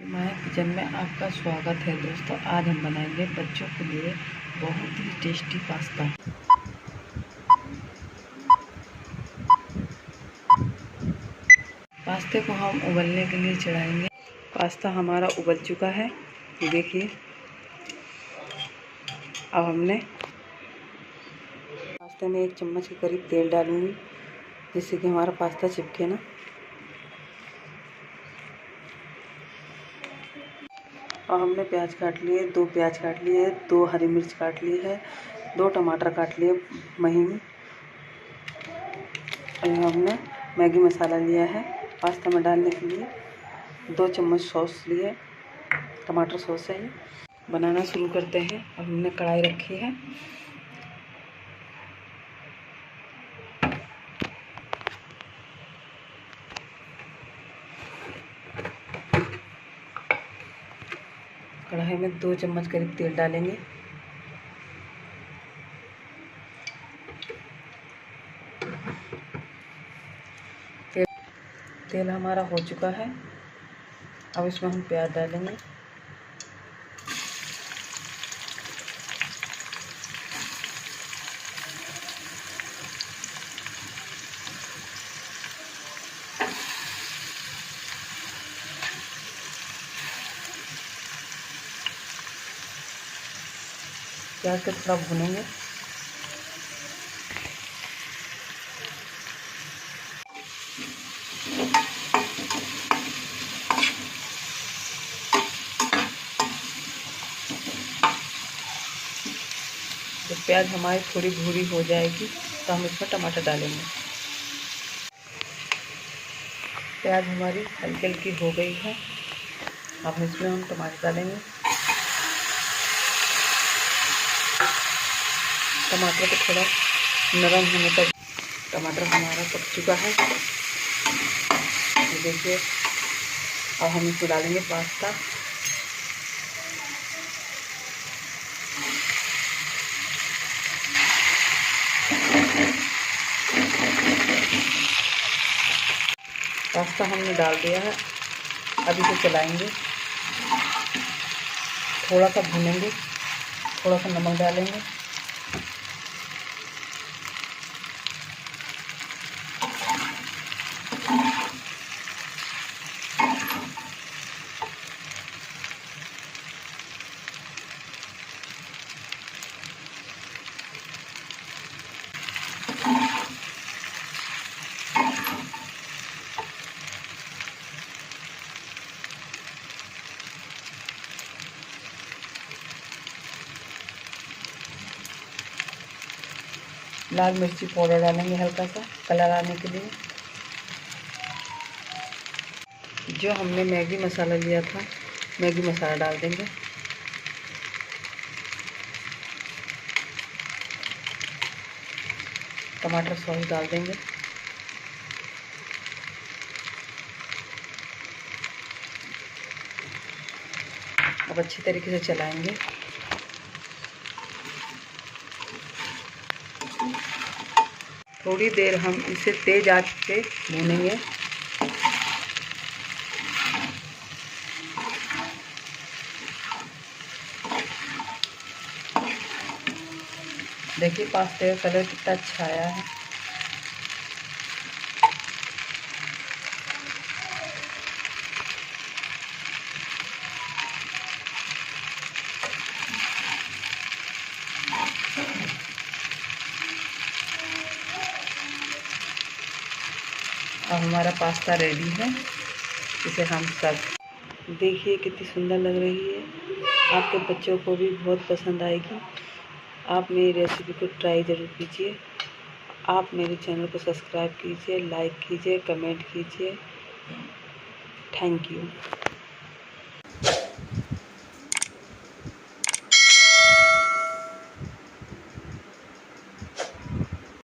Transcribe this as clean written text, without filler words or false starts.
माया kitchen में आपका स्वागत है दोस्तों। आज हम बनाएंगे बच्चों के लिए बहुत ही टेस्टी पास्ता। पास्ते को हम उबलने के लिए चढ़ाएंगे। पास्ता हमारा उबल चुका है, ये देखिए। अब हमने पास्ते में 1 चम्मच के करीब तेल डालूंगी, जिससे कि हमारा पास्ता चिपके ना। और हमने प्याज काट लिए, 2 प्याज काट लिए, 2 हरी मिर्च काट ली है, 2 टमाटर काट लिए महीन। और हमने मैगी मसाला लिया है पास्ता में डालने के लिए। 2 चम्मच सॉस लिए, टमाटर सॉस है ये। बनाना शुरू करते हैं। अब हमने कढ़ाई रखी है। कढ़ाई में 2 चम्मच करीब तेल डालेंगे। तेल हमारा हो चुका है। अब इसमें हम प्याज डालेंगे। प्याज को थोड़ा भूनेंगे। जब प्याज हमारी थोड़ी भूरी हो जाएगी तो हम इसमें टमाटर डालेंगे। प्याज हमारी हल्की हल्की हो गई है। अब इसमें हम टमाटर डालेंगे। टमाटर को थोड़ा नरम होने तक। टमाटर हमारा पक चुका है, ये देखिए। अब हम इसमें डालेंगे पास्ता। पास्ता हमने डाल दिया है। अब इसे चलाएंगे, थोड़ा सा भूनेंगे, थोड़ा सा नमक डालेंगे। लाल मिर्ची पाउडर डालेंगे हल्का सा कलर आने के लिए। जो हमने मैगी मसाला लिया था, मैगी मसाला डाल देंगे। टमाटर सॉस डाल देंगे। अब अच्छी तरीके से चलाएंगे। थोड़ी देर हम इसे तेज आंच पे भूनेंगे। देखिए पास्ते का कलर कितना अच्छा आया है। अब हमारा पास्ता रेडी है, इसे हम सर्व। देखिए कितनी सुंदर लग रही है। आपके बच्चों को भी बहुत पसंद आएगी। आप मेरी रेसिपी को ट्राई ज़रूर कीजिए। आप मेरे चैनल को सब्सक्राइब कीजिए, लाइक कीजिए, कमेंट कीजिए। Thank you.